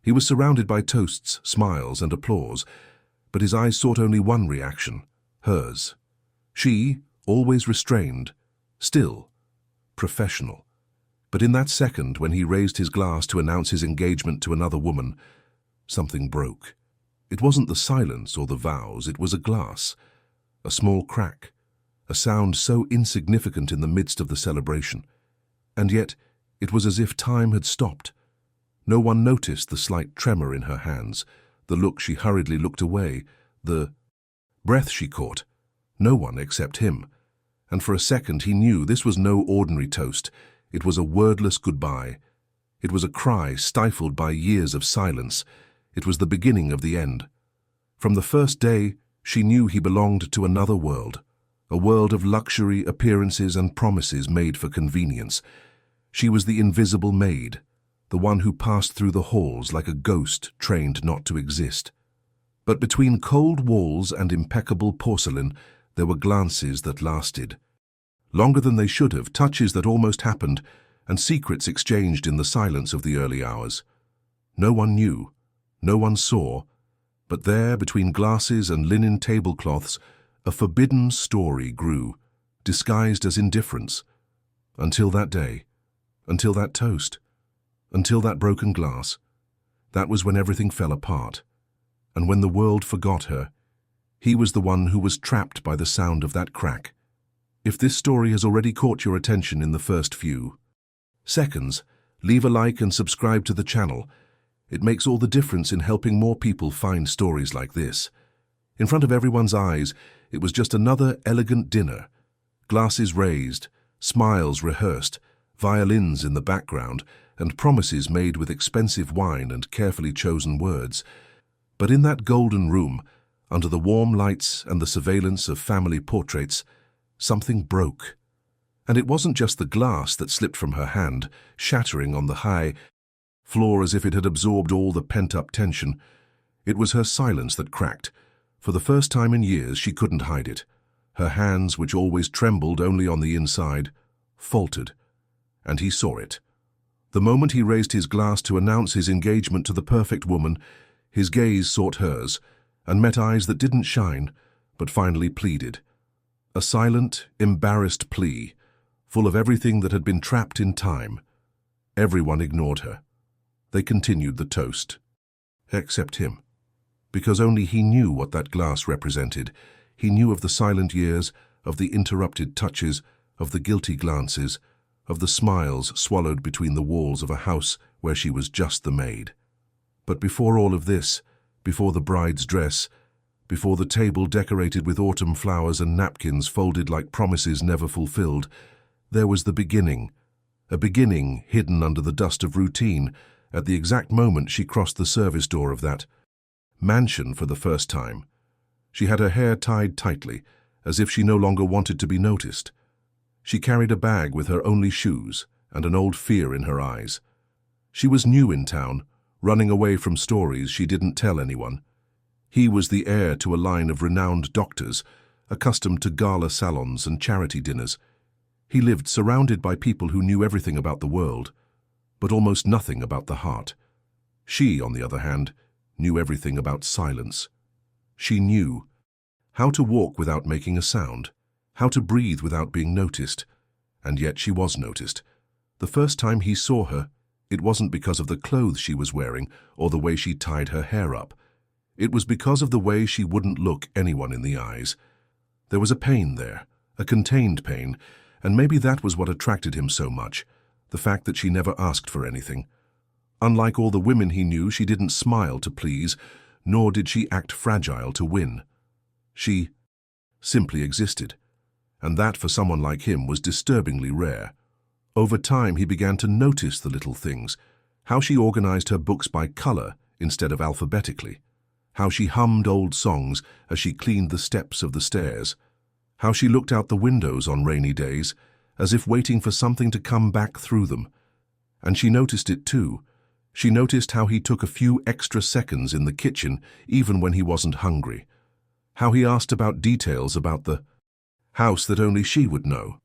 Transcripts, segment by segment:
He was surrounded by toasts, smiles, and applause, but his eyes sought only one reaction, hers. She, always restrained, still, professional. But in that second, when he raised his glass to announce his engagement to another woman, something broke. It wasn't the silence or the vows, it was a glass, a small crack, a sound so insignificant in the midst of the celebration. And yet, it was as if time had stopped. No one noticed the slight tremor in her hands, the look she hurriedly looked away, the breath she caught. No one except him. And for a second he knew this was no ordinary toast. It was a wordless goodbye. It was a cry stifled by years of silence. It was the beginning of the end. From the first day, she knew he belonged to another world, a world of luxury, appearances, and promises made for convenience. She was the invisible maid, the one who passed through the halls like a ghost trained not to exist. But between cold walls and impeccable porcelain, there were glances that lasted. Longer than they should have, touches that almost happened, and secrets exchanged in the silence of the early hours. No one knew, no one saw, but there, between glasses and linen tablecloths, a forbidden story grew, disguised as indifference. Until that day, until that toast, until that broken glass. That was when everything fell apart, and when the world forgot her. He was the one who was trapped by the sound of that crack. If this story has already caught your attention in the first few seconds, leave a like and subscribe to the channel. It makes all the difference in helping more people find stories like this. In front of everyone's eyes, it was just another elegant dinner. Glasses raised, smiles rehearsed, violins in the background, and promises made with expensive wine and carefully chosen words. But in that golden room, under the warm lights and the surveillance of family portraits, something broke. And it wasn't just the glass that slipped from her hand, shattering on the high floor as if it had absorbed all the pent-up tension. It was her silence that cracked. For the first time in years, she couldn't hide it. Her hands, which always trembled only on the inside, faltered. And he saw it. The moment he raised his glass to announce his engagement to the perfect woman, his gaze sought hers, and met eyes that didn't shine, but finally pleaded. A silent, embarrassed plea, full of everything that had been trapped in time. Everyone ignored her. They continued the toast. Except him. Because only he knew what that glass represented. He knew of the silent years, of the interrupted touches, of the guilty glances, of the smiles swallowed between the walls of a house where she was just the maid. But before all of this, before the bride's dress, before the table decorated with autumn flowers and napkins folded like promises never fulfilled, there was the beginning, a beginning hidden under the dust of routine at the exact moment she crossed the service door of that mansion for the first time. She had her hair tied tightly, as if she no longer wanted to be noticed. She carried a bag with her only shoes and an old fear in her eyes. She was new in town, running away from stories she didn't tell anyone. He was the heir to a line of renowned doctors, accustomed to gala salons and charity dinners. He lived surrounded by people who knew everything about the world, but almost nothing about the heart. She, on the other hand, knew everything about silence. She knew how to walk without making a sound, how to breathe without being noticed. And yet she was noticed. The first time he saw her, it wasn't because of the clothes she was wearing or the way she tied her hair up. It was because of the way she wouldn't look anyone in the eyes. There was a pain there, a contained pain, and maybe that was what attracted him so much, the fact that she never asked for anything. Unlike all the women he knew, she didn't smile to please, nor did she act fragile to win. She simply existed, and that for someone like him was disturbingly rare. Over time, he began to notice the little things, how she organized her books by color instead of alphabetically, how she hummed old songs as she cleaned the steps of the stairs, how she looked out the windows on rainy days, as if waiting for something to come back through them. And she noticed it too. She noticed how he took a few extra seconds in the kitchen even when he wasn't hungry, how he asked about details about the house that only she would know,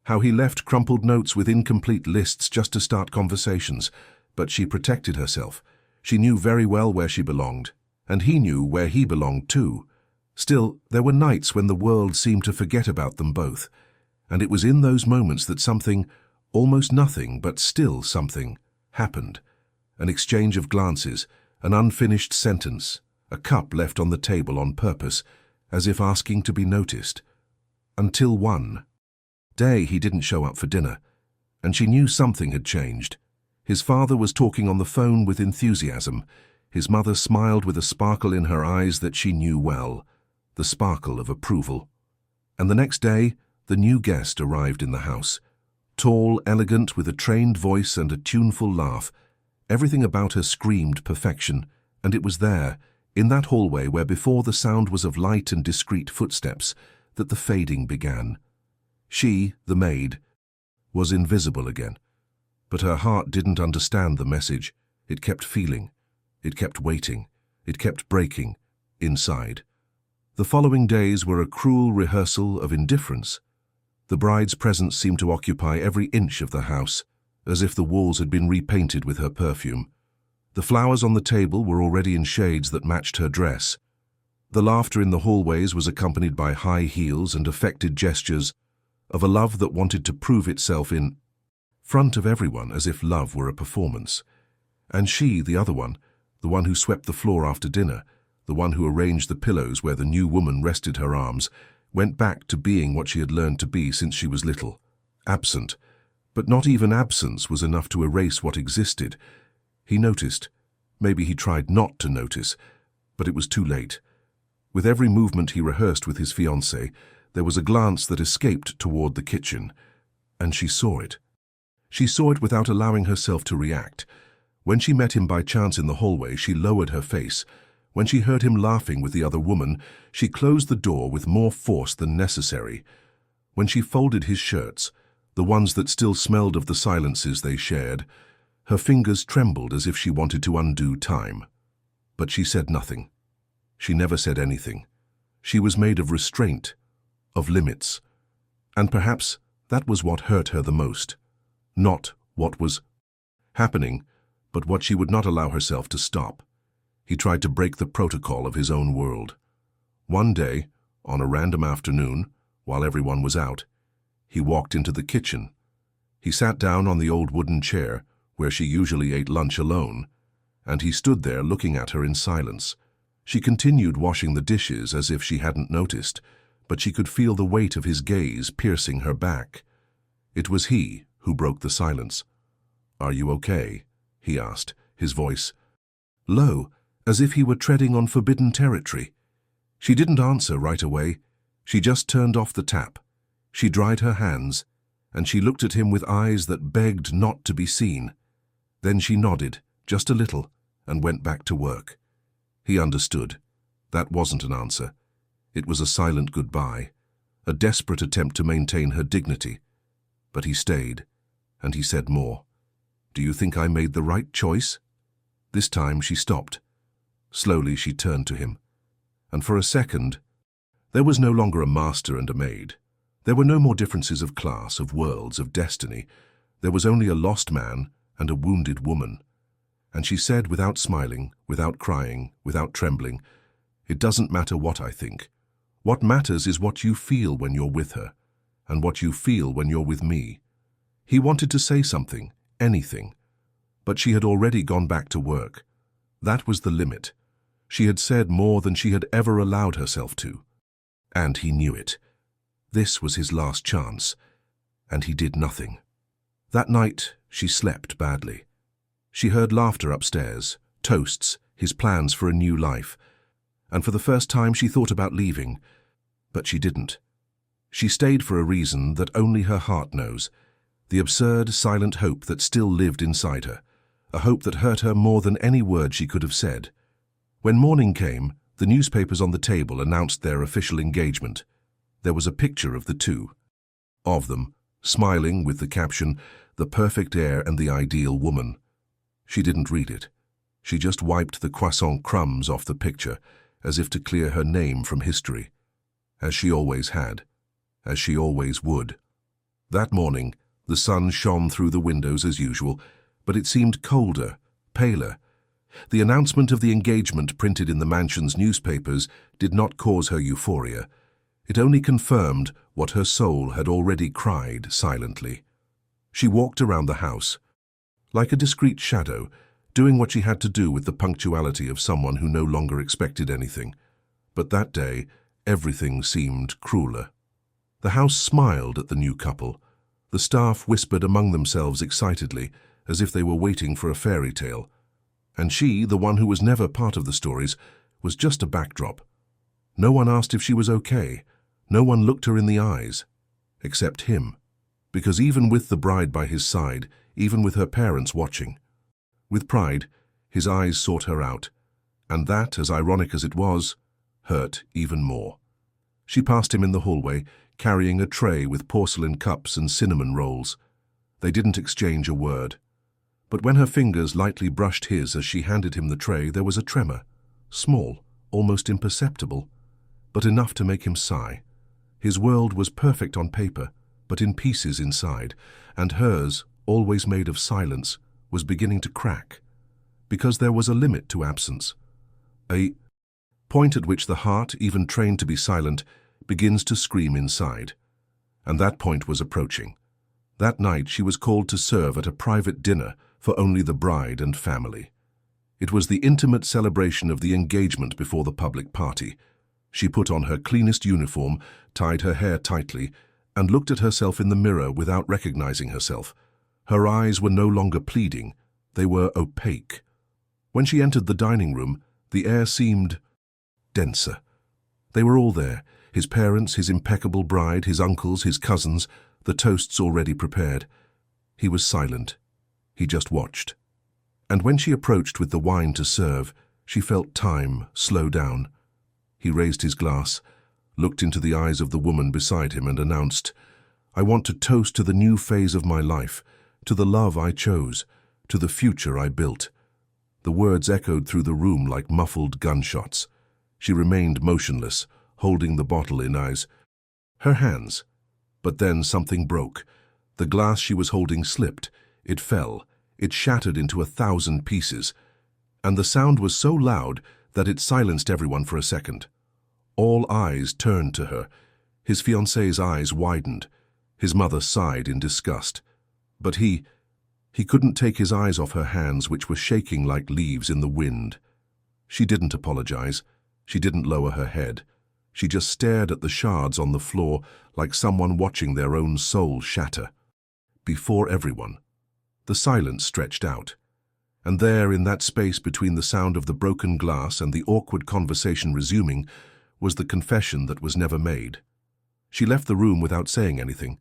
how he left crumpled notes with incomplete lists just to start conversations, but she protected herself. She knew very well where she belonged, and he knew where he belonged too. Still, there were nights when the world seemed to forget about them both, and it was in those moments that something, almost nothing, but still something, happened. An exchange of glances, an unfinished sentence, a cup left on the table on purpose, as if asking to be noticed. Until one day he didn't show up for dinner, and she knew something had changed. His father was talking on the phone with enthusiasm. His mother smiled with a sparkle in her eyes that she knew well, the sparkle of approval. And the next day, the new guest arrived in the house. Tall, elegant, with a trained voice and a tuneful laugh. Everything about her screamed perfection, and it was there, in that hallway where before the sound was of light and discreet footsteps, that the fading began. She, the maid, was invisible again. But her heart didn't understand the message. It kept feeling. It kept waiting. It kept breaking, inside. The following days were a cruel rehearsal of indifference. The bride's presence seemed to occupy every inch of the house, as if the walls had been repainted with her perfume. The flowers on the table were already in shades that matched her dress. The laughter in the hallways was accompanied by high heels and affected gestures of a love that wanted to prove itself in front of everyone, as if love were a performance. And she, the other one, the one who swept the floor after dinner, the one who arranged the pillows where the new woman rested her arms, went back to being what she had learned to be since she was little, absent. But not even absence was enough to erase what existed. He noticed. Maybe he tried not to notice, but it was too late. With every movement he rehearsed with his fiancée, there was a glance that escaped toward the kitchen, and she saw it. She saw it without allowing herself to react. When she met him by chance in the hallway, she lowered her face. When she heard him laughing with the other woman, she closed the door with more force than necessary. When she folded his shirts, the ones that still smelled of the silences they shared, her fingers trembled as if she wanted to undo time. But she said nothing. She never said anything. She was made of restraint, of limits. And perhaps that was what hurt her the most. Not what was happening, but what she would not allow herself to stop. He tried to break the protocol of his own world. One day, on a random afternoon, while everyone was out, he walked into the kitchen. He sat down on the old wooden chair, where she usually ate lunch alone, and he stood there looking at her in silence. She continued washing the dishes as if she hadn't noticed, but she could feel the weight of his gaze piercing her back. It was he who broke the silence. "Are you okay?" he asked, his voice low, as if he were treading on forbidden territory. She didn't answer right away. She just turned off the tap. She dried her hands, and she looked at him with eyes that begged not to be seen. Then she nodded, just a little, and went back to work. He understood. That wasn't an answer. It was a silent goodbye, a desperate attempt to maintain her dignity. But he stayed, and he said more. "Do you think I made the right choice?" This time she stopped. Slowly she turned to him. And for a second, there was no longer a master and a maid. There were no more differences of class, of worlds, of destiny. There was only a lost man and a wounded woman. And she said, without smiling, without crying, without trembling, "It doesn't matter what I think. What matters is what you feel when you're with her, and what you feel when you're with me." He wanted to say something, anything, but she had already gone back to work. That was the limit. She had said more than she had ever allowed herself to. And he knew it. This was his last chance, and he did nothing. That night, she slept badly. She heard laughter upstairs, toasts, his plans for a new life, and for the first time she thought about leaving, but she didn't. She stayed for a reason that only her heart knows, the absurd, silent hope that still lived inside her, a hope that hurt her more than any word she could have said. When morning came, the newspapers on the table announced their official engagement. There was a picture of the two, of them, smiling with the caption, "The perfect heir and the ideal woman." She didn't read it. She just wiped the croissant crumbs off the picture, as if to clear her name from history, as she always had, as she always would. That morning, the sun shone through the windows as usual, but it seemed colder, paler. The announcement of the engagement printed in the mansion's newspapers did not cause her euphoria. It only confirmed what her soul had already cried silently. She walked around the house, like a discreet shadow, doing what she had to do with the punctuality of someone who no longer expected anything. But that day, everything seemed crueler. The house smiled at the new couple. The staff whispered among themselves excitedly, as if they were waiting for a fairy tale. And she, the one who was never part of the stories, was just a backdrop. No one asked if she was okay. No one looked her in the eyes. Except him. Because even with the bride by his side, even with her parents watching, with pride, his eyes sought her out. And that, as ironic as it was, hurt even more. She passed him in the hallway, carrying a tray with porcelain cups and cinnamon rolls. They didn't exchange a word. But when her fingers lightly brushed his as she handed him the tray, there was a tremor, small, almost imperceptible, but enough to make him sigh. His world was perfect on paper, but in pieces inside, and hers, always made of silence, was beginning to crack, because there was a limit to absence. A point at which the heart, even trained to be silent, begins to scream inside. And that point was approaching. That night she was called to serve at a private dinner for only the bride and family. It was the intimate celebration of the engagement before the public party. She put on her cleanest uniform, tied her hair tightly, and looked at herself in the mirror without recognizing herself. Her eyes were no longer pleading, they were opaque. When she entered the dining room, the air seemed denser. They were all there, his parents, his impeccable bride, his uncles, his cousins, the toasts already prepared. He was silent. He just watched. And when she approached with the wine to serve, she felt time slow down. He raised his glass, looked into the eyes of the woman beside him and announced, "I want to toast to the new phase of my life, to the love I chose, to the future I built." The words echoed through the room like muffled gunshots. She remained motionless, holding the bottle in her hands. But then something broke. The glass she was holding slipped. It fell. It shattered into 1,000 pieces. And the sound was so loud that it silenced everyone for a second. All eyes turned to her. His fiancée's eyes widened. His mother sighed in disgust. But he couldn't take his eyes off her hands, which were shaking like leaves in the wind. She didn't apologize. She didn't lower her head. She just stared at the shards on the floor like someone watching their own soul shatter. Before everyone. The silence stretched out. And there, in that space between the sound of the broken glass and the awkward conversation resuming, was the confession that was never made. She left the room without saying anything.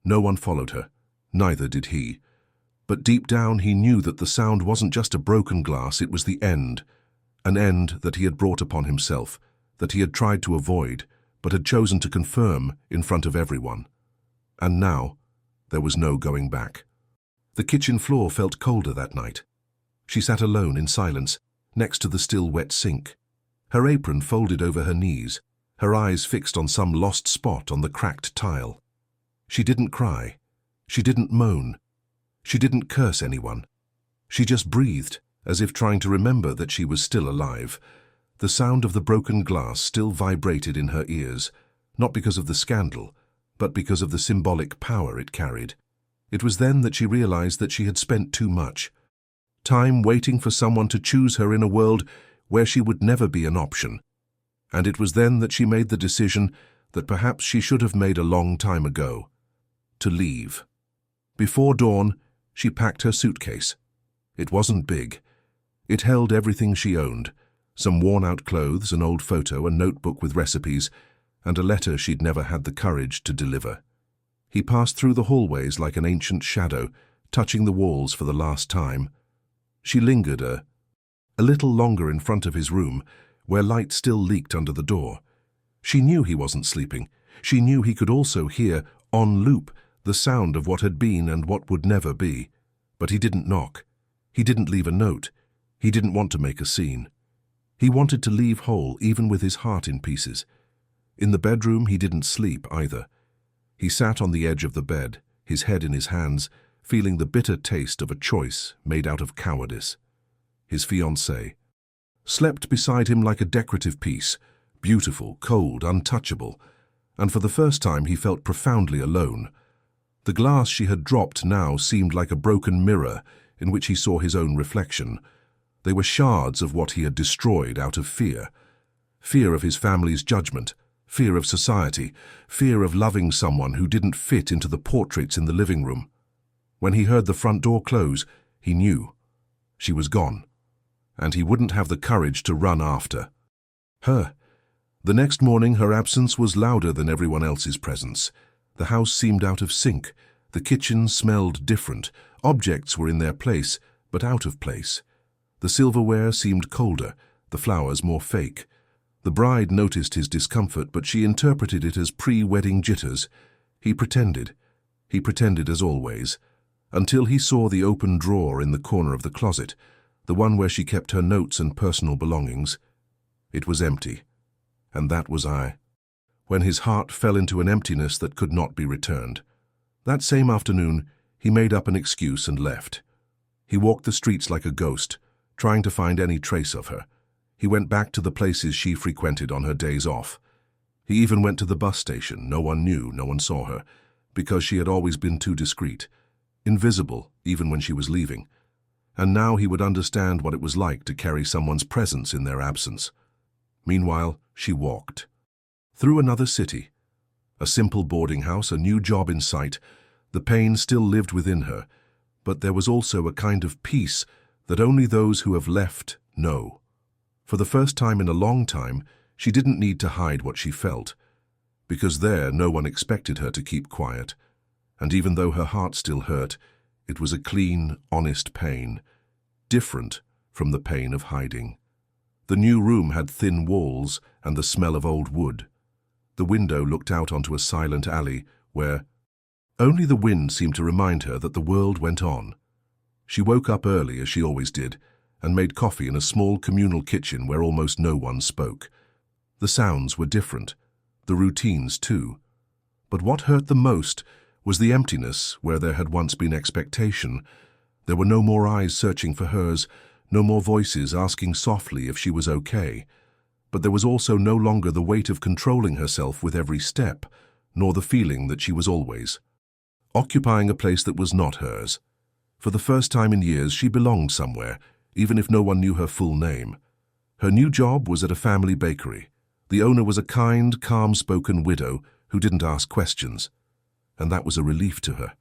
No one followed her. Neither did he. But deep down he knew that the sound wasn't just a broken glass, it was the end. An end that he had brought upon himself, that he had tried to avoid, but had chosen to confirm in front of everyone. And now, there was no going back. The kitchen floor felt colder that night. She sat alone in silence, next to the still wet sink, her apron folded over her knees, her eyes fixed on some lost spot on the cracked tile. She didn't cry. She didn't moan. She didn't curse anyone. She just breathed, as if trying to remember that she was still alive. The sound of the broken glass still vibrated in her ears, not because of the scandal, but because of the symbolic power it carried. It was then that she realized that she had spent too much time waiting for someone to choose her in a world where she would never be an option. And it was then that she made the decision that perhaps she should have made a long time ago: to leave. Before dawn, she packed her suitcase. It wasn't big. It held everything she owned: some worn-out clothes, an old photo, a notebook with recipes, and a letter she'd never had the courage to deliver. He passed through the hallways like an ancient shadow, touching the walls for the last time. She lingered a little longer in front of his room, where light still leaked under the door. She knew he wasn't sleeping. She knew he could also hear, on loop, the sound of what had been and what would never be. But he didn't knock. He didn't leave a note. He didn't want to make a scene. He wanted to leave whole, even with his heart in pieces. In the bedroom, he didn't sleep either. He sat on the edge of the bed, his head in his hands, feeling the bitter taste of a choice made out of cowardice. his fiancée, slept beside him like a decorative piece, beautiful, cold, untouchable, and for the first time he felt profoundly alone. The glass she had dropped now seemed like a broken mirror in which he saw his own reflection. They were shards of what he had destroyed out of fear. Fear of his family's judgment, fear of society, fear of loving someone who didn't fit into the portraits in the living room. When he heard the front door close, he knew. She was gone, and he wouldn't have the courage to run after her. The next morning her absence was louder than everyone else's presence. The house seemed out of sync. The kitchen smelled different. Objects were in their place, but out of place. The silverware seemed colder, the flowers more fake. The bride noticed his discomfort, but she interpreted it as pre-wedding jitters. He pretended as always, until he saw the open drawer in the corner of the closet, the one where she kept her notes and personal belongings. It was empty, and that was I. When his heart fell into an emptiness that could not be returned. That same afternoon, he made up an excuse and left. He walked the streets like a ghost, trying to find any trace of her. He went back to the places she frequented on her days off. He even went to the bus station. No one knew, no one saw her, because she had always been too discreet, invisible even when she was leaving. And now he would understand what it was like to carry someone's presence in their absence. Meanwhile, she walked. Through another city. A simple boarding house, a new job in sight. The pain still lived within her, but there was also a kind of peace that only those who have left know. For the first time in a long time, she didn't need to hide what she felt, because there no one expected her to keep quiet. And even though her heart still hurt, it was a clean, honest pain, different from the pain of hiding. The new room had thin walls and the smell of old wood. The window looked out onto a silent alley where only the wind seemed to remind her that the world went on. She woke up early, as she always did, and made coffee in a small communal kitchen where almost no one spoke. The sounds were different, the routines too. But what hurt the most was the emptiness where there had once been expectation. There were no more eyes searching for hers, no more voices asking softly if she was okay. But there was also no longer the weight of controlling herself with every step, nor the feeling that she was always occupying a place that was not hers. For the first time in years, she belonged somewhere, even if no one knew her full name. Her new job was at a family bakery. The owner was a kind, calm-spoken widow who didn't ask questions. And that was a relief to her.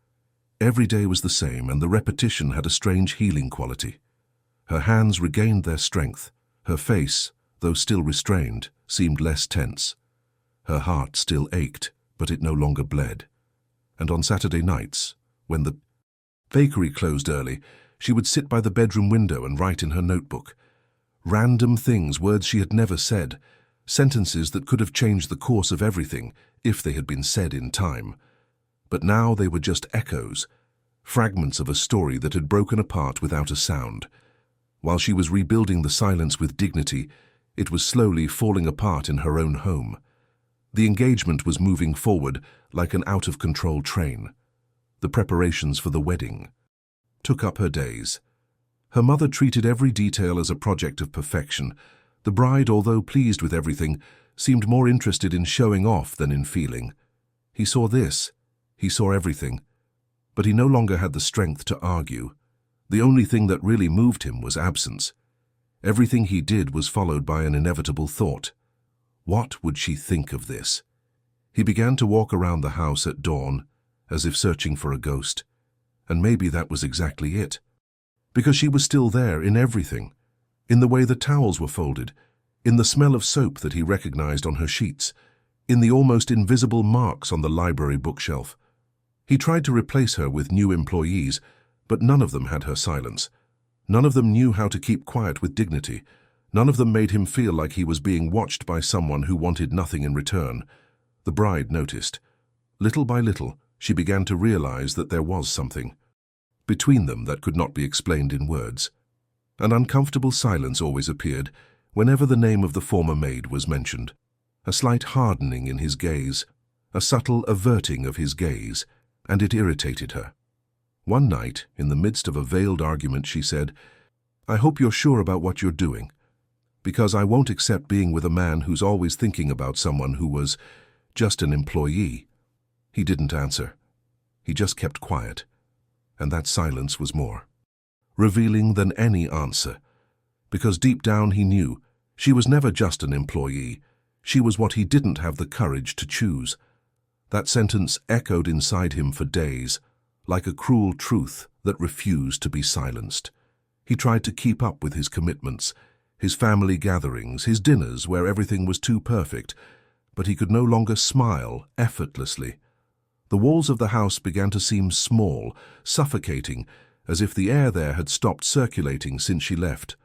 Every day was the same, and the repetition had a strange healing quality. Her hands regained their strength. Her face, though still restrained, seemed less tense. Her heart still ached, but it no longer bled. And on Saturday nights, when the bakery closed early, she would sit by the bedroom window and write in her notebook. Random things, words she had never said, sentences that could have changed the course of everything if they had been said in time. But now they were just echoes, fragments of a story that had broken apart without a sound. While she was rebuilding the silence with dignity, it was slowly falling apart in her own home. The engagement was moving forward like an out-of-control train. The preparations for the wedding took up her days. Her mother treated every detail as a project of perfection. The bride, although pleased with everything, seemed more interested in showing off than in feeling. He saw this. He saw everything. But he no longer had the strength to argue. The only thing that really moved him was absence. Everything he did was followed by an inevitable thought. What would she think of this? He began to walk around the house at dawn, as if searching for a ghost. And maybe that was exactly it. Because she was still there in everything. In the way the towels were folded, in the smell of soap that he recognized on her sheets, in the almost invisible marks on the library bookshelf. He tried to replace her with new employees, but none of them had her silence. None of them knew how to keep quiet with dignity. None of them made him feel like he was being watched by someone who wanted nothing in return. The bride noticed. Little by little, she began to realize that there was something between them that could not be explained in words. An uncomfortable silence always appeared whenever the name of the former maid was mentioned. A slight hardening in his gaze, a subtle averting of his gaze, and it irritated her. One night, in the midst of a veiled argument, she said, I hope you're sure about what you're doing, because I won't accept being with a man who's always thinking about someone who was just an employee." He didn't answer. He just kept quiet, and that silence was more revealing than any answer, because deep down he knew she was never just an employee. She was what he didn't have the courage to choose. That sentence echoed inside him for days, like a cruel truth that refused to be silenced. He tried to keep up with his commitments, his family gatherings, his dinners where everything was too perfect, but he could no longer smile effortlessly. The walls of the house began to seem small, suffocating, as if the air there had stopped circulating since she left.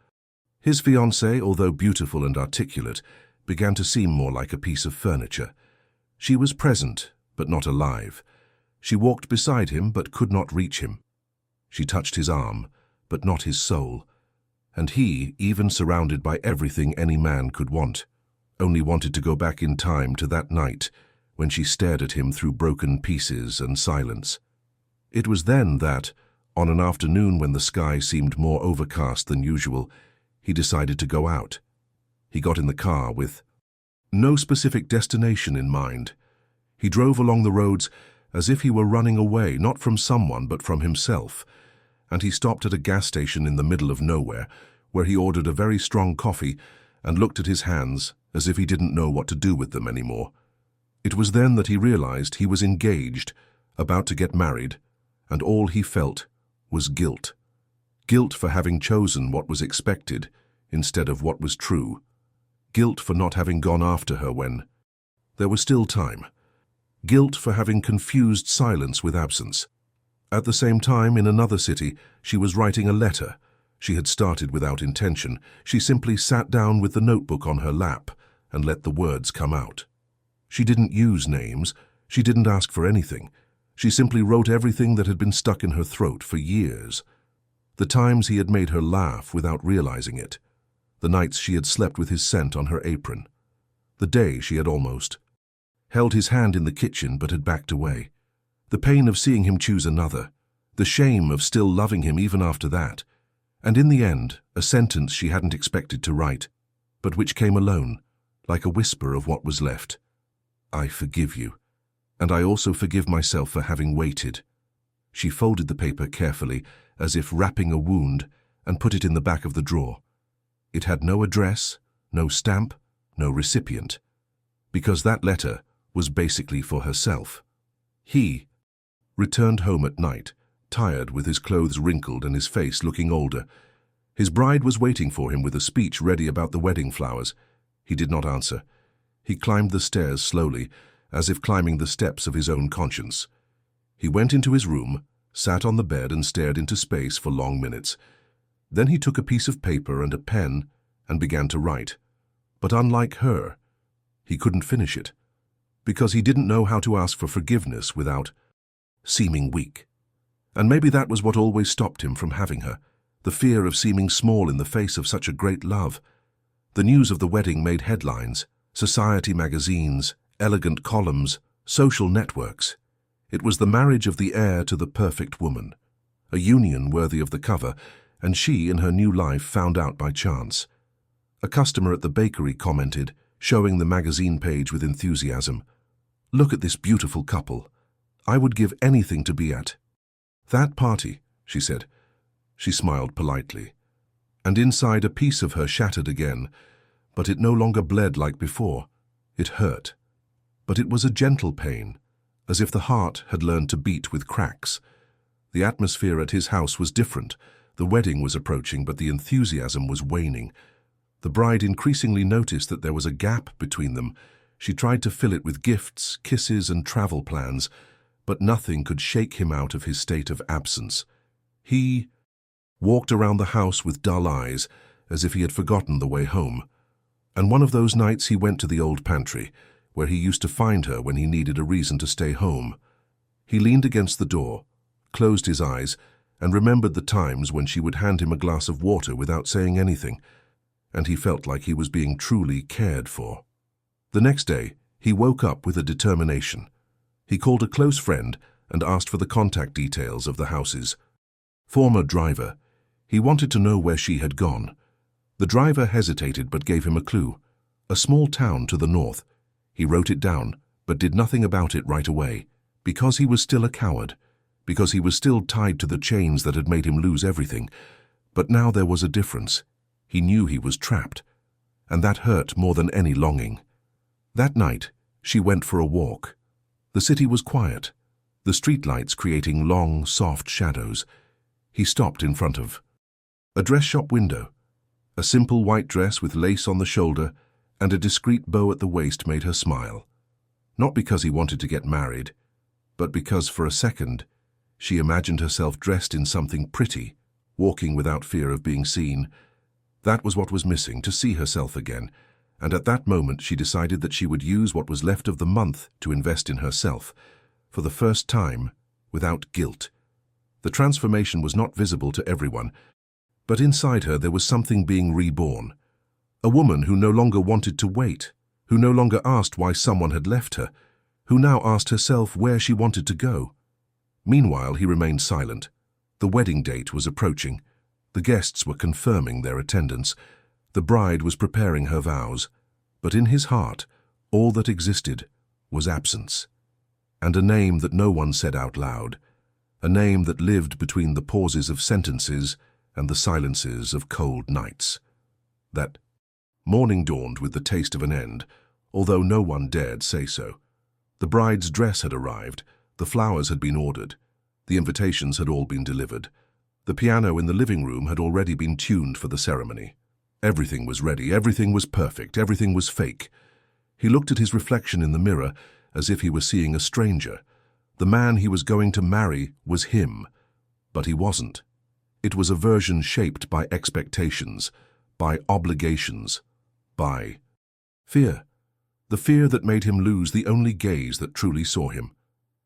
His fiancée, although beautiful and articulate, began to seem more like a piece of furniture. She was present, but not alive. She walked beside him, but could not reach him. She touched his arm, but not his soul. And he, even surrounded by everything any man could want, only wanted to go back in time to that night when she stared at him through broken pieces and silence. It was then that, on an afternoon when the sky seemed more overcast than usual, he decided to go out. He got in the car with no specific destination in mind. He drove along the roads as if he were running away, not from someone but from himself, and he stopped at a gas station in the middle of nowhere, where he ordered a very strong coffee and looked at his hands as if he didn't know what to do with them anymore. It was then that he realized he was engaged, about to get married, and all he felt was guilt. Guilt for having chosen what was expected instead of what was true. Guilt for not having gone after her when there was still time. Guilt for having confused silence with absence. At the same time, in another city, she was writing a letter. She had started without intention. She simply sat down with the notebook on her lap and let the words come out. She didn't use names. She didn't ask for anything. She simply wrote everything that had been stuck in her throat for years. The times he had made her laugh without realizing it. The nights she had slept with his scent on her apron. The day she had almost held his hand in the kitchen but had backed away. The pain of seeing him choose another. The shame of still loving him even after that. And in the end, a sentence she hadn't expected to write, but which came alone, like a whisper of what was left. "I forgive you, and I also forgive myself for having waited." She folded the paper carefully, as if wrapping a wound, and put it in the back of the drawer. It had no address, no stamp, no recipient, because that letter was basically for herself. He returned home at night, tired, with his clothes wrinkled and his face looking older. His bride was waiting for him with a speech ready about the wedding flowers. He did not answer. He climbed the stairs slowly, as if climbing the steps of his own conscience. He went into his room, sat on the bed and stared into space for long minutes. Then he took a piece of paper and a pen and began to write. But unlike her, he couldn't finish it, because he didn't know how to ask for forgiveness without seeming weak. And maybe that was what always stopped him from having her, the fear of seeming small in the face of such a great love. The news of the wedding made headlines, society magazines, elegant columns, social networks. It was the marriage of the heir to the perfect woman, a union worthy of the cover, and she, in her new life, found out by chance. A customer at the bakery commented, showing the magazine page with enthusiasm, "Look at this beautiful couple. I would give anything to be at that party," she said. She smiled politely, and inside a piece of her shattered again, but it no longer bled like before. It hurt, but it was a gentle pain, as if the heart had learned to beat with cracks. The atmosphere at his house was different. The wedding was approaching, but the enthusiasm was waning. The bride increasingly noticed that there was a gap between them. She tried to fill it with gifts, kisses, and travel plans, but nothing could shake him out of his state of absence. He walked around the house with dull eyes, as if he had forgotten the way home. And one of those nights he went to the old pantry, where he used to find her when he needed a reason to stay home. He leaned against the door, closed his eyes, and remembered the times when she would hand him a glass of water without saying anything, and he felt like he was being truly cared for. The next day, he woke up with a determination. He called a close friend and asked for the contact details of the house's former driver. He wanted to know where she had gone. The driver hesitated but gave him a clue. A small town to the north. He wrote it down, but did nothing about it right away, because he was still a coward, because he was still tied to the chains that had made him lose everything. But now there was a difference. He knew he was trapped, and that hurt more than any longing. That night, she went for a walk. The city was quiet, the streetlights creating long, soft shadows. He stopped in front of a dress shop window. A simple white dress with lace on the shoulder and a discreet bow at the waist made her smile. Not because he wanted to get married, but because for a second, she imagined herself dressed in something pretty, walking without fear of being seen. That was what was missing, to see herself again, and at that moment she decided that she would use what was left of the month to invest in herself, for the first time, without guilt. The transformation was not visible to everyone, but inside her there was something being reborn. A woman who no longer wanted to wait, who no longer asked why someone had left her, who now asked herself where she wanted to go. Meanwhile, he remained silent. The wedding date was approaching. The guests were confirming their attendance. The bride was preparing her vows. But in his heart, all that existed was absence. And a name that no one said out loud. A name that lived between the pauses of sentences and the silences of cold nights. That morning dawned with the taste of an end, although no one dared say so. The bride's dress had arrived. The flowers had been ordered. The invitations had all been delivered. The piano in the living room had already been tuned for the ceremony. Everything was ready, everything was perfect, everything was fake. He looked at his reflection in the mirror as if he were seeing a stranger. The man he was going to marry was him, but he wasn't. It was a version shaped by expectations, by obligations, by fear. The fear that made him lose the only gaze that truly saw him.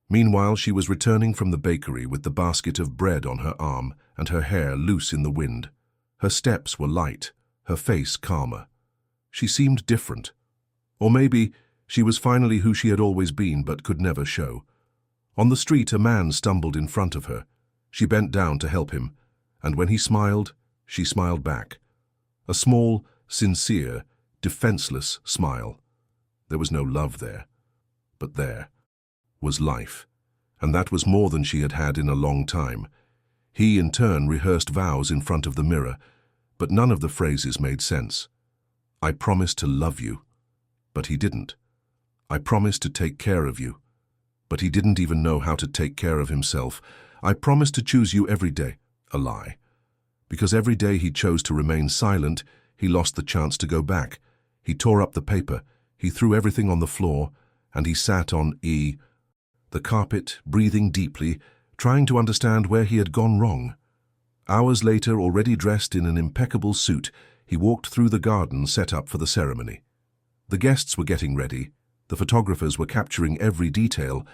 Meanwhile, she was returning from the bakery with the basket of bread on her arm and her hair loose in the wind. Her steps were light, her face calmer. She seemed different. Or maybe she was finally who she had always been but could never show. On the street, a man stumbled in front of her. She bent down to help him, and when he smiled, she smiled back. A small, sincere, defenseless smile. There was no love there, but there was life, and that was more than she had had in a long time. He, in turn, rehearsed vows in front of the mirror, but none of the phrases made sense. I promised to love you, but he didn't. I promised to take care of you, but he didn't even know how to take care of himself. I promised to choose you every day. A lie. Because every day he chose to remain silent, he lost the chance to go back. He tore up the paper, he threw everything on the floor, and he sat on the carpet, breathing deeply, trying to understand where he had gone wrong. Hours later, already dressed in an impeccable suit, he walked through the garden set up for the ceremony. The guests were getting ready, the photographers were capturing every detail,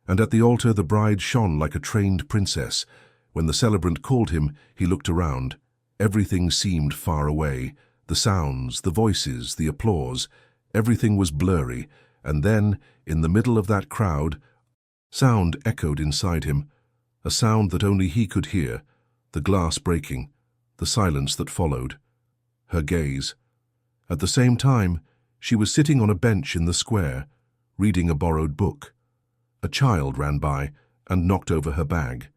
and at the altar the bride shone like a trained princess. When the celebrant called him, he looked around. Everything seemed far away. The sounds, the voices, the applause, everything was blurry, and then, in the middle of that crowd, sound echoed inside him, a sound that only he could hear, the glass breaking, the silence that followed, her gaze. At the same time, she was sitting on a bench in the square, reading a borrowed book. A child ran by and knocked over her bag.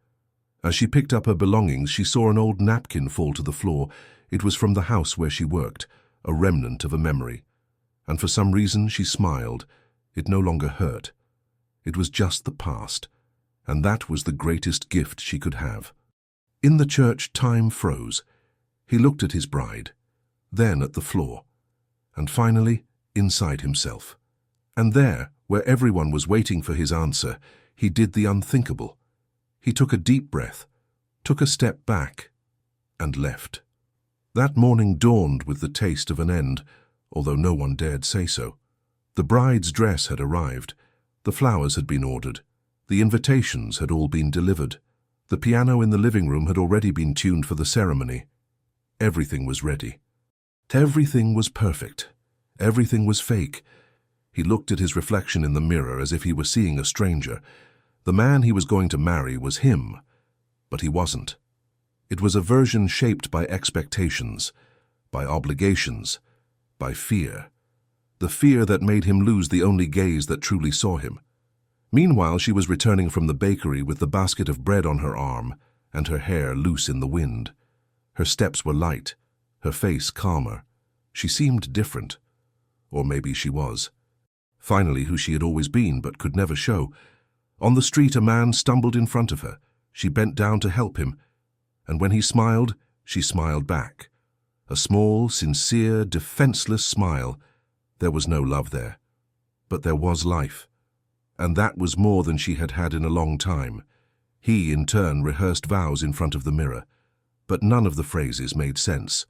As she picked up her belongings, she saw an old napkin fall to the floor. It was from the house where she worked, a remnant of a memory. And for some reason she smiled. It no longer hurt. It was just the past, and that was the greatest gift she could have. In the church, time froze. He looked at his bride, then at the floor, and finally inside himself. And there, where everyone was waiting for his answer, he did the unthinkable. He took a deep breath, took a step back, and left. That morning dawned with the taste of an end, although no one dared say so. The bride's dress had arrived. The flowers had been ordered. The invitations had all been delivered. The piano in the living room had already been tuned for the ceremony. Everything was ready. Everything was perfect. Everything was fake. He looked at his reflection in the mirror as if he were seeing a stranger. The man he was going to marry was him, but he wasn't. It was a version shaped by expectations, by obligations, by fear. The fear that made him lose the only gaze that truly saw him. Meanwhile, she was returning from the bakery with the basket of bread on her arm and her hair loose in the wind. Her steps were light, her face calmer. She seemed different. Or maybe she was. Finally, who she had always been but could never show. On the street, a man stumbled in front of her. She bent down to help him, and when he smiled, she smiled back. A small, sincere, defenseless smile. There was no love there, but there was life. And that was more than she had had in a long time. He, in turn, rehearsed vows in front of the mirror, but none of the phrases made sense.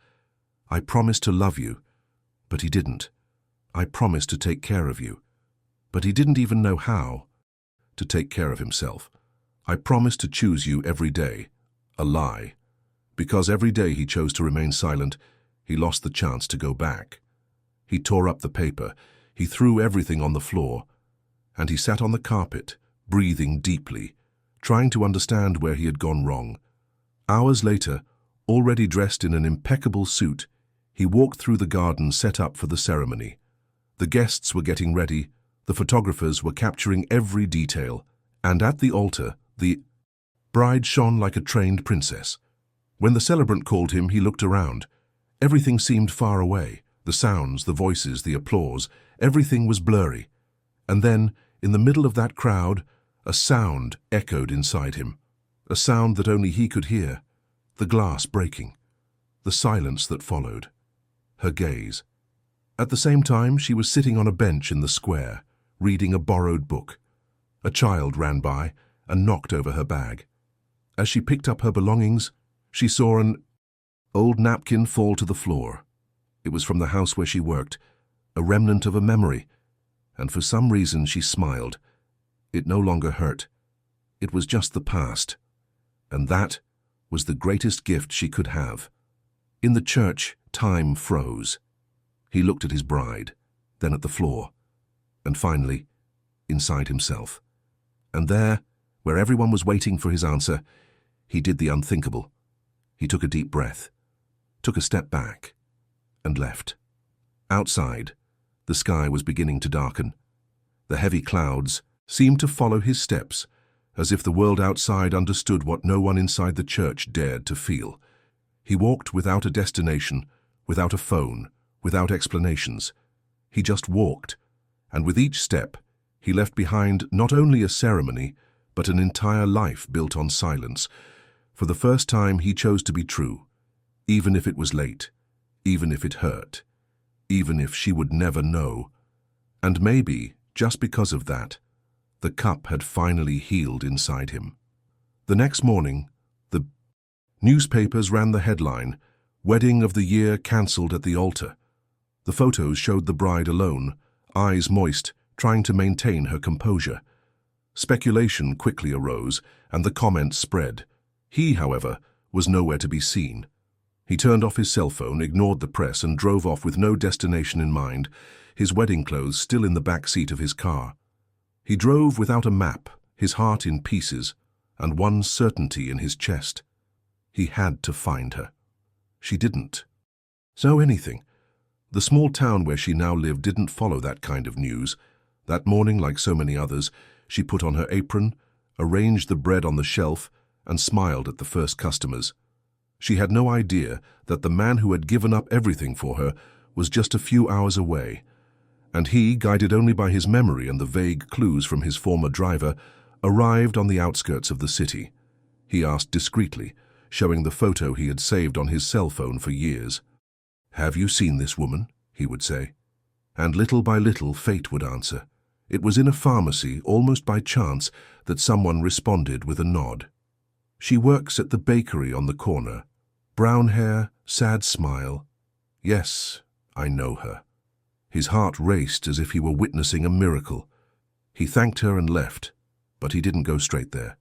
I promised to love you, but he didn't. I promised to take care of you, but he didn't even know how to take care of himself. I promised to choose you every day. A lie. Because every day he chose to remain silent, he lost the chance to go back. He tore up the paper, he threw everything on the floor, and he sat on the carpet, breathing deeply, trying to understand where he had gone wrong. Hours later, already dressed in an impeccable suit, he walked through the garden set up for the ceremony. The guests were getting ready, the photographers were capturing every detail, and at the altar, the bride shone like a trained princess. When the celebrant called him, he looked around. Everything seemed far away. The sounds, the voices, the applause, everything was blurry. And then, in the middle of that crowd, a sound echoed inside him. A sound that only he could hear. The glass breaking. The silence that followed. Her gaze. At the same time, she was sitting on a bench in the square, reading a borrowed book. A child ran by and knocked over her bag. As she picked up her belongings, she saw an old napkin fall to the floor. It was from the house where she worked, a remnant of a memory, and for some reason she smiled. It no longer hurt. It was just the past, and that was the greatest gift she could have. In the church, time froze. He looked at his bride, then at the floor, and finally, inside himself. And there, where everyone was waiting for his answer, he did the unthinkable. He took a deep breath, took a step back, and left. Outside, the sky was beginning to darken. The heavy clouds seemed to follow his steps, as if the world outside understood what no one inside the church dared to feel. He walked without a destination, without a phone, without explanations. He just walked, and with each step, he left behind not only a ceremony, but an entire life built on silence. For the first time, he chose to be true, even if it was late, even if it hurt, even if she would never know. And maybe, just because of that, the cup had finally healed inside him. The next morning, the newspapers ran the headline, "Wedding of the Year Cancelled at the Altar." The photos showed the bride alone, eyes moist, trying to maintain her composure. Speculation quickly arose, and the comments spread. He, however, was nowhere to be seen. He turned off his cell phone, ignored the press, and drove off with no destination in mind, his wedding clothes still in the back seat of his car. He drove without a map, his heart in pieces, and one certainty in his chest. He had to find her. She didn't. So anything. The small town where she now lived didn't follow that kind of news. That morning, like so many others, she put on her apron, arranged the bread on the shelf, and smiled at the first customers. She had no idea that the man who had given up everything for her was just a few hours away, and he, guided only by his memory and the vague clues from his former driver, arrived on the outskirts of the city. He asked discreetly, showing the photo he had saved on his cell phone for years. "Have you seen this woman?" he would say. And little by little, fate would answer. It was in a pharmacy, almost by chance, that someone responded with a nod. "She works at the bakery on the corner. Brown hair, sad smile. Yes, I know her." His heart raced as if he were witnessing a miracle. He thanked her and left, but he didn't go straight there.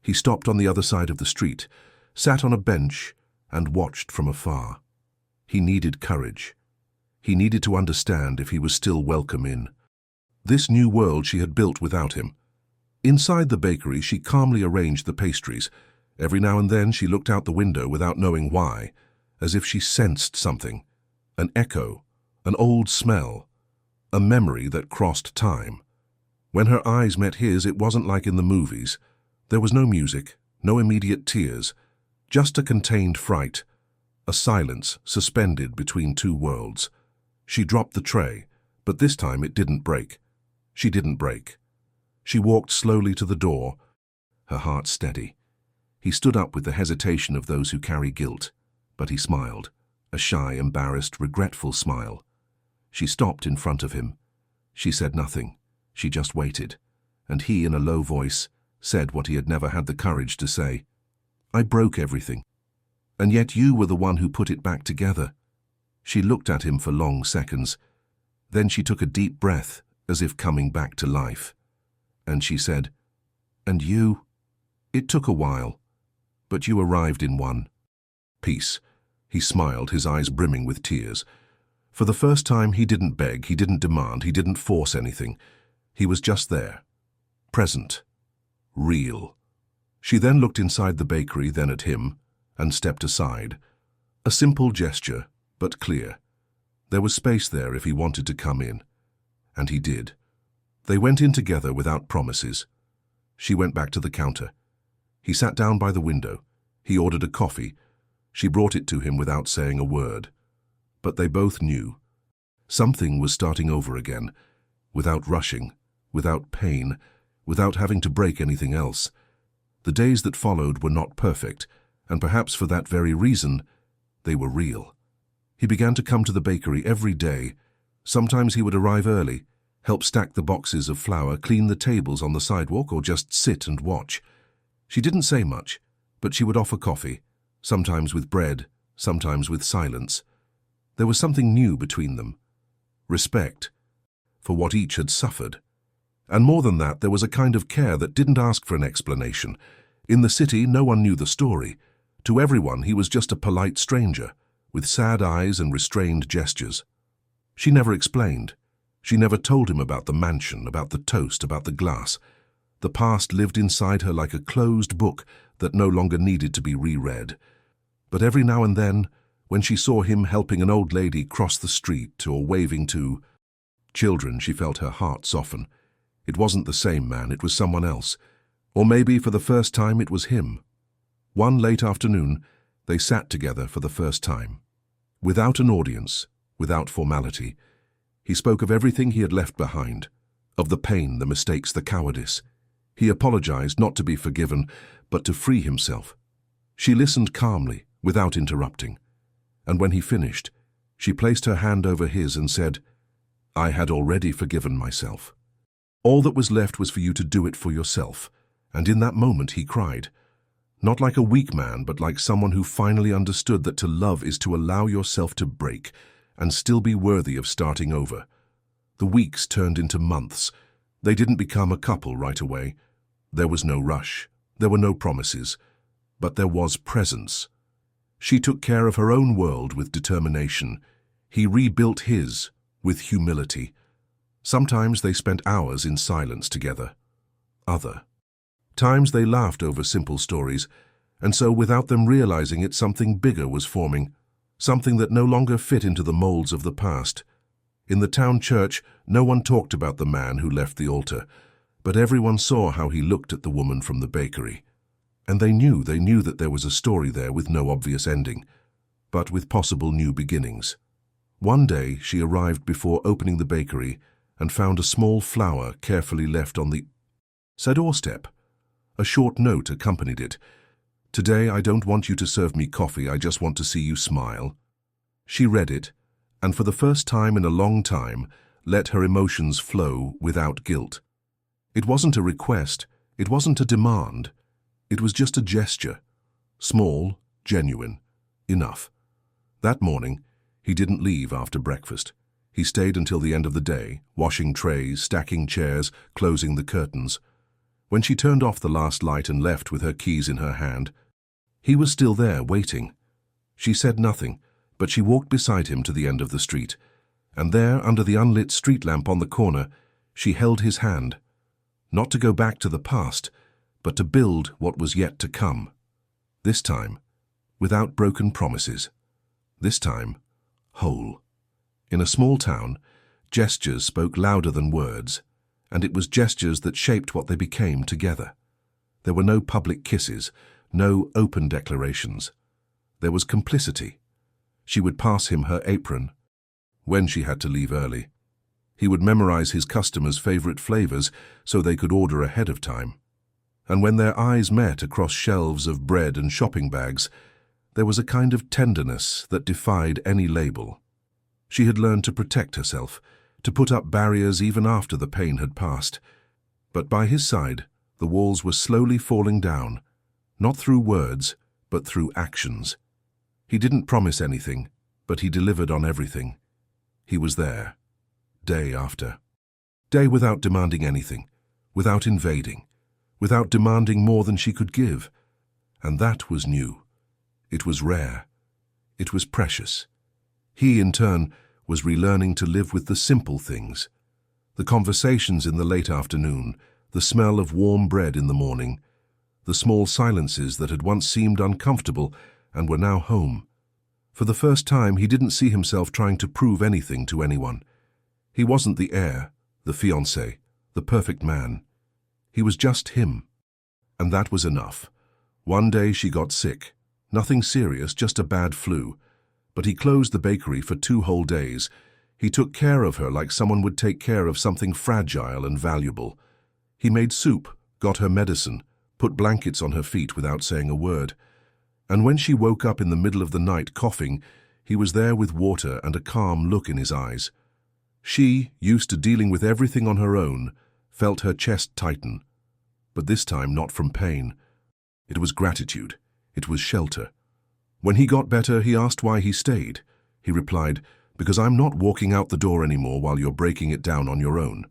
He stopped on the other side of the street, sat on a bench, and watched from afar. He needed courage. He needed to understand if he was still welcome in this new world she had built without him. Inside the bakery, she calmly arranged the pastries. Every now and then she looked out the window without knowing why, as if she sensed something, an echo, an old smell, a memory that crossed time. When her eyes met his, it wasn't like in the movies. There was no music, no immediate tears, just a contained fright, a silence suspended between two worlds. She dropped the tray, but this time it didn't break. She didn't break. She walked slowly to the door, her heart steady. He stood up with the hesitation of those who carry guilt, but he smiled, a shy, embarrassed, regretful smile. She stopped in front of him. She said nothing. She just waited, and he, in a low voice, said what he had never had the courage to say. "I broke everything, and yet you were the one who put it back together." She looked at him for long seconds. Then she took a deep breath, as if coming back to life. And she said, "And you? It took a while, but you arrived in one." "Peace." He smiled, his eyes brimming with tears. For the first time, he didn't beg, he didn't demand, he didn't force anything. He was just there, present, real. She then looked inside the bakery, then at him, and stepped aside. A simple gesture, but clear. There was space there if he wanted to come in. And he did. They went in together without promises. She went back to the counter. He sat down by the window. He ordered a coffee. She brought it to him without saying a word. But they both knew. Something was starting over again, without rushing, without pain, without having to break anything else. The days that followed were not perfect, and perhaps for that very reason, they were real. He began to come to the bakery every day. Sometimes he would arrive early, help stack the boxes of flour, clean the tables on the sidewalk, or just sit and watch. She didn't say much, but she would offer coffee, sometimes with bread, sometimes with silence. There was something new between them. Respect for what each had suffered. And more than that, there was a kind of care that didn't ask for an explanation. In the city, no one knew the story. To everyone, he was just a polite stranger, with sad eyes and restrained gestures. She never explained. She never told him about the mansion, about the toast, about the glass. The past lived inside her like a closed book that no longer needed to be reread. But every now and then, when she saw him helping an old lady cross the street or waving to children, she felt her heart soften. It wasn't the same man, it was someone else. Or maybe for the first time it was him. One late afternoon, they sat together for the first time. Without an audience, without formality. He spoke of everything he had left behind, of the pain, the mistakes, the cowardice. He apologized not to be forgiven, but to free himself. She listened calmly, without interrupting. And when he finished, she placed her hand over his and said, "I had already forgiven myself. All that was left was for you to do it for yourself." And in that moment he cried. Not like a weak man, but like someone who finally understood that to love is to allow yourself to break and still be worthy of starting over. The weeks turned into months. They didn't become a couple right away. There was no rush. There were no promises. But there was presence. She took care of her own world with determination. He rebuilt his with humility. Sometimes they spent hours in silence together. Other times they laughed over simple stories, and so without them realizing it, something bigger was forming, something that no longer fit into the molds of the past. In the town church, no one talked about the man who left the altar, but everyone saw how he looked at the woman from the bakery. And they knew that there was a story there with no obvious ending, but with possible new beginnings. One day she arrived before opening the bakery and found a small flower carefully left on the doorstep. A short note accompanied it. "Today I don't want you to serve me coffee, I just want to see you smile." She read it, and for the first time in a long time, let her emotions flow without guilt. It wasn't a request, it wasn't a demand. It was just a gesture. Small, genuine, enough. That morning, he didn't leave after breakfast. He stayed until the end of the day, washing trays, stacking chairs, closing the curtains. When she turned off the last light and left with her keys in her hand, he was still there, waiting. She said nothing, but she walked beside him to the end of the street, and there, under the unlit street lamp on the corner, she held his hand. Not to go back to the past, but to build what was yet to come. This time, without broken promises. This time, whole. In a small town, gestures spoke louder than words, and it was gestures that shaped what they became together. There were no public kisses, no open declarations. There was complicity. She would pass him her apron when she had to leave early. He would memorize his customers' favorite flavors so they could order ahead of time. And when their eyes met across shelves of bread and shopping bags, there was a kind of tenderness that defied any label. She had learned to protect herself, to put up barriers even after the pain had passed. But by his side, the walls were slowly falling down, not through words, but through actions. He didn't promise anything, but he delivered on everything. He was there, day after day, without demanding anything, without invading, without demanding more than she could give. And that was new. It was rare. It was precious. He, in turn, was relearning to live with the simple things. The conversations in the late afternoon, the smell of warm bread in the morning, the small silences that had once seemed uncomfortable and were now home. For the first time, he didn't see himself trying to prove anything to anyone. He wasn't the heir, the fiancé, the perfect man. He was just him. And that was enough. One day she got sick. Nothing serious, just a bad flu. But he closed the bakery for 2 whole days. He took care of her like someone would take care of something fragile and valuable. He made soup, got her medicine, put blankets on her feet without saying a word. And when she woke up in the middle of the night coughing, he was there with water and a calm look in his eyes. She, used to dealing with everything on her own, felt her chest tighten. But this time not from pain. It was gratitude. It was shelter. When he got better, he asked why he stayed. He replied, "Because I'm not walking out the door anymore while you're breaking it down on your own."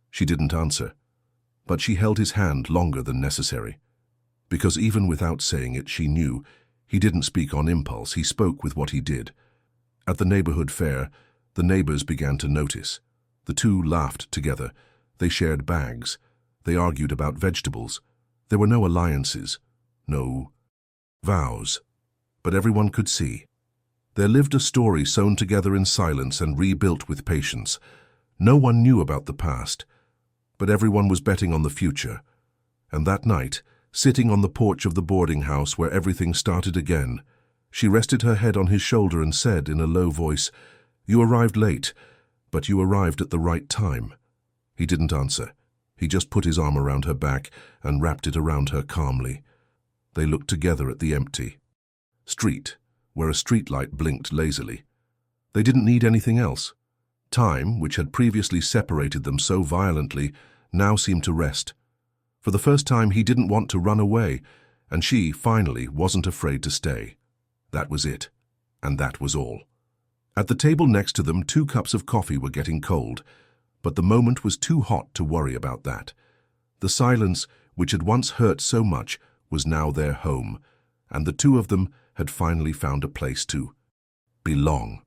She didn't answer, but she held his hand longer than necessary. Because even without saying it, she knew. He didn't speak on impulse, he spoke with what he did. At the neighborhood fair, the neighbors began to notice. The two laughed together. They shared bags. They argued about vegetables. There were no alliances, no vows. But everyone could see. There lived a story sewn together in silence and rebuilt with patience. No one knew about the past, but everyone was betting on the future. And that night, sitting on the porch of the boarding house where everything started again, she rested her head on his shoulder and said in a low voice, "You arrived late, but you arrived at the right time." He didn't answer. He just put his arm around her back and wrapped it around her calmly. They looked together at the empty street, where a streetlight blinked lazily. They didn't need anything else. Time, which had previously separated them so violently, now seemed to rest. For the first time, he didn't want to run away, and she, finally, wasn't afraid to stay. That was it, and that was all. At the table next to them, 2 cups of coffee were getting cold, but the moment was too hot to worry about that. The silence, which had once hurt so much, was now their home, and the two of them had finally found a place to belong.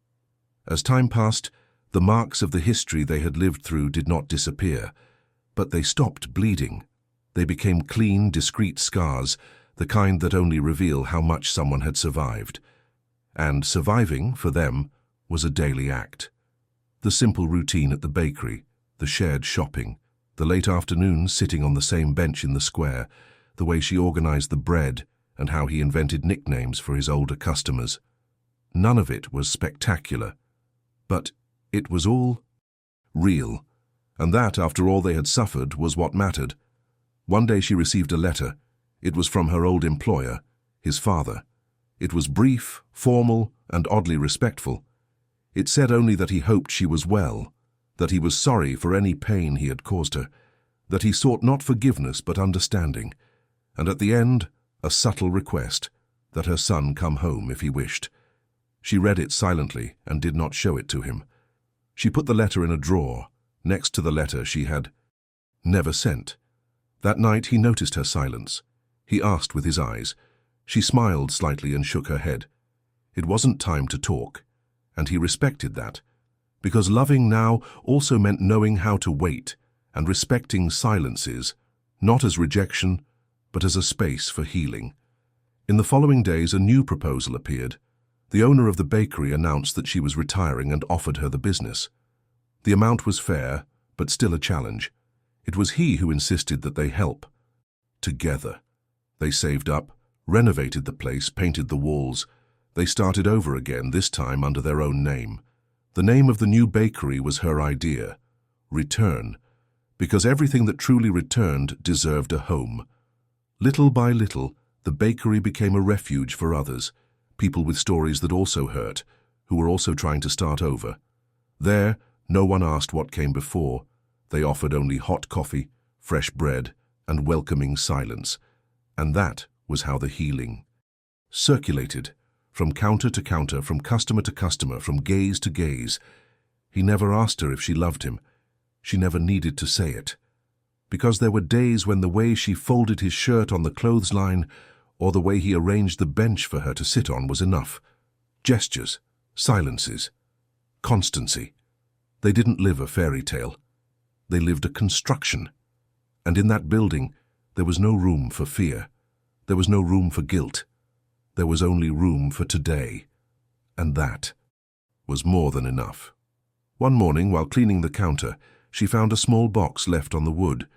As time passed, the marks of the history they had lived through did not disappear, but they stopped bleeding. They became clean, discreet scars, the kind that only reveal how much someone had survived. And surviving, for them, was a daily act. The simple routine at the bakery, the shared shopping, the late afternoons sitting on the same bench in the square, the way she organized the bread, and how he invented nicknames for his older customers. None of it was spectacular, but it was all real, and that, after all they had suffered, was what mattered. One day she received a letter. It was from her old employer, his father. It was brief, formal, and oddly respectful. It said only that he hoped she was well, that he was sorry for any pain he had caused her, that he sought not forgiveness but understanding, and at the end, a subtle request, that her son come home if he wished. She read it silently and did not show it to him. She put the letter in a drawer, next to the letter she had never sent. That night he noticed her silence. He asked with his eyes. She smiled slightly and shook her head. It wasn't time to talk, and he respected that, because loving now also meant knowing how to wait and respecting silences, not as rejection, but as a space for healing. In the following days, a new proposal appeared. The owner of the bakery announced that she was retiring and offered her the business. The amount was fair, but still a challenge. It was he who insisted that they help. Together. They saved up, renovated the place, painted the walls. They started over again, this time under their own name. The name of the new bakery was her idea. Return. Because everything that truly returned deserved a home. Little by little, the bakery became a refuge for others, people with stories that also hurt, who were also trying to start over. There, no one asked what came before. They offered only hot coffee, fresh bread, and welcoming silence. And that was how the healing circulated, from counter to counter, from customer to customer, from gaze to gaze. He never asked her if she loved him. She never needed to say it. Because there were days when the way she folded his shirt on the clothesline or the way he arranged the bench for her to sit on was enough. Gestures, silences, constancy. They didn't live a fairy tale. They lived a construction. And in that building, there was no room for fear. There was no room for guilt. There was only room for today. And that was more than enough. One morning, while cleaning the counter, she found a small box left on the wood.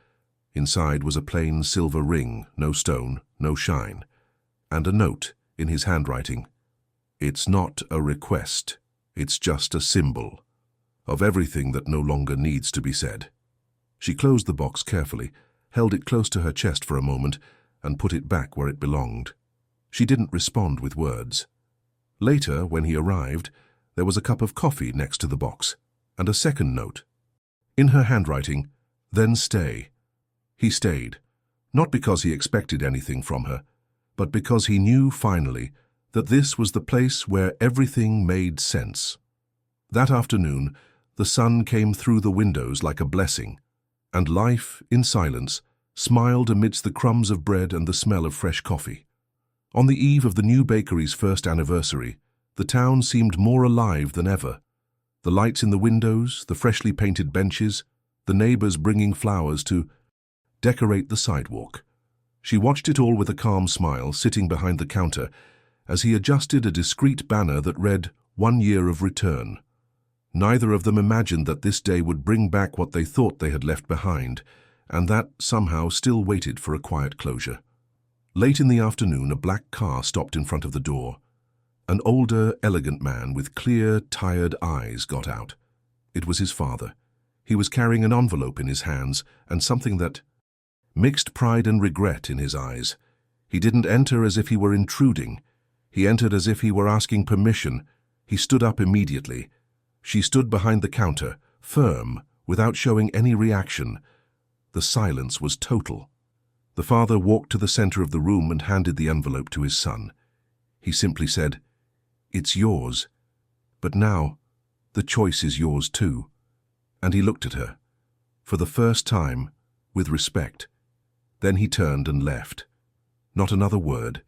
Inside was a plain silver ring, no stone, no shine, and a note in his handwriting. It's not a request, it's just a symbol of everything that no longer needs to be said. She closed the box carefully, held it close to her chest for a moment, and put it back where it belonged. She didn't respond with words. Later, when he arrived, there was a cup of coffee next to the box, and a second note. In her handwriting, then stay. He stayed, not because he expected anything from her, but because he knew finally that this was the place where everything made sense. That afternoon, the sun came through the windows like a blessing, and life, in silence, smiled amidst the crumbs of bread and the smell of fresh coffee. On the eve of the new bakery's first anniversary, the town seemed more alive than ever. The lights in the windows, the freshly painted benches, the neighbors bringing flowers to decorate the sidewalk. She watched it all with a calm smile, sitting behind the counter, as he adjusted a discreet banner that read, 1 year of return. Neither of them imagined that this day would bring back what they thought they had left behind, and that, somehow, still waited for a quiet closure. Late in the afternoon, a black car stopped in front of the door. An older, elegant man with clear, tired eyes got out. It was his father. He was carrying an envelope in his hands and something that mixed pride and regret in his eyes. He didn't enter as if he were intruding. He entered as if he were asking permission. He stood up immediately. She stood behind the counter, firm, without showing any reaction. The silence was total. The father walked to the center of the room and handed the envelope to his son. He simply said, "It's yours. But now, the choice is yours too." And he looked at her, for the first time, with respect. Then he turned and left. Not another word,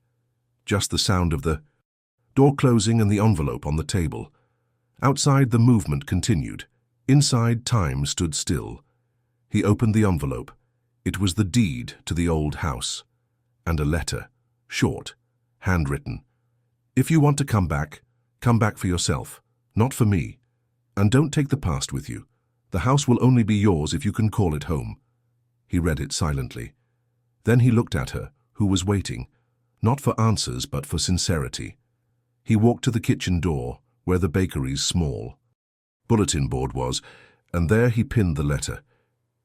just the sound of the door closing and the envelope on the table. Outside, the movement continued. Inside, time stood still. He opened the envelope. It was the deed to the old house. And a letter, short, handwritten. "If you want to come back for yourself, not for me. And don't take the past with you. The house will only be yours if you can call it home." He read it silently. Then he looked at her, who was waiting, not for answers but for sincerity. He walked to the kitchen door, where the bakery's small bulletin board was, and there he pinned the letter.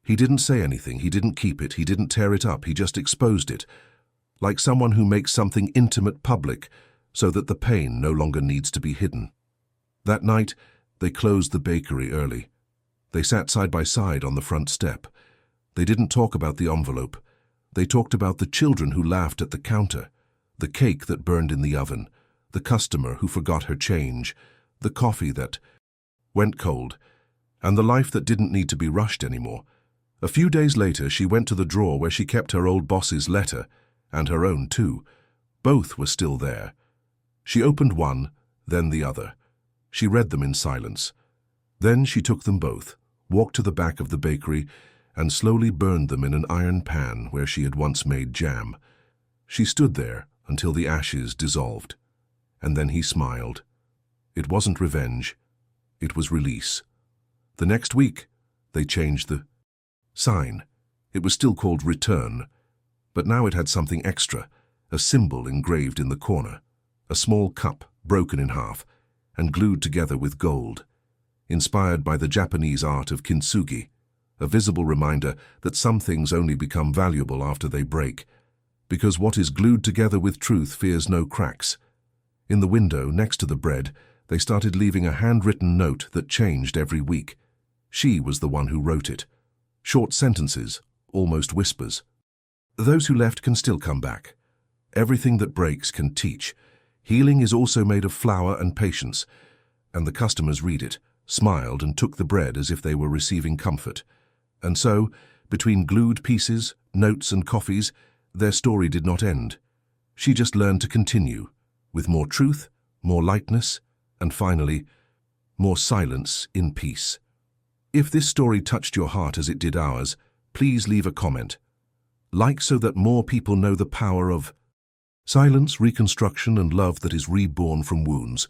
He didn't say anything, he didn't keep it, he didn't tear it up, he just exposed it, like someone who makes something intimate public, so that the pain no longer needs to be hidden. That night, they closed the bakery early. They sat side by side on the front step. They didn't talk about the envelope. They talked about the children who laughed at the counter, the cake that burned in the oven, the customer who forgot her change, the coffee that went cold, and the life that didn't need to be rushed anymore. A few days later, she went to the drawer where she kept her old boss's letter, and her own too. Both were still there. She opened one, then the other. She read them in silence. Then she took them both, walked to the back of the bakery, and slowly burned them in an iron pan where she had once made jam. She stood there, until the ashes dissolved. And then he smiled. It wasn't revenge. It was release. The next week, they changed the sign. It was still called Return, but now it had something extra, a symbol engraved in the corner, a small cup broken in half and glued together with gold, inspired by the Japanese art of kintsugi, a visible reminder that some things only become valuable after they break, because what is glued together with truth fears no cracks. In the window next to the bread, they started leaving a handwritten note that changed every week. She was the one who wrote it. Short sentences, almost whispers. Those who left can still come back. Everything that breaks can teach. Healing is also made of flour and patience. And the customers read it, smiled and took the bread as if they were receiving comfort. And so, between glued pieces, notes and coffees, their story did not end. She just learned to continue, with more truth, more lightness, and finally, more silence in peace. If this story touched your heart as it did ours, please leave a comment. Like so that more people know the power of silence, reconstruction, and love that is reborn from wounds.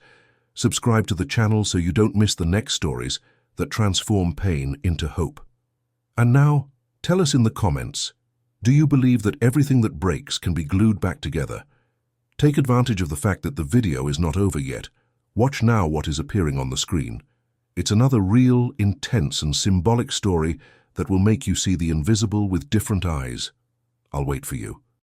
Subscribe to the channel so you don't miss the next stories that transform pain into hope. And now, tell us in the comments, do you believe that everything that breaks can be glued back together? Take advantage of the fact that the video is not over yet. Watch now what is appearing on the screen. It's another real, intense and symbolic story that will make you see the invisible with different eyes. I'll wait for you.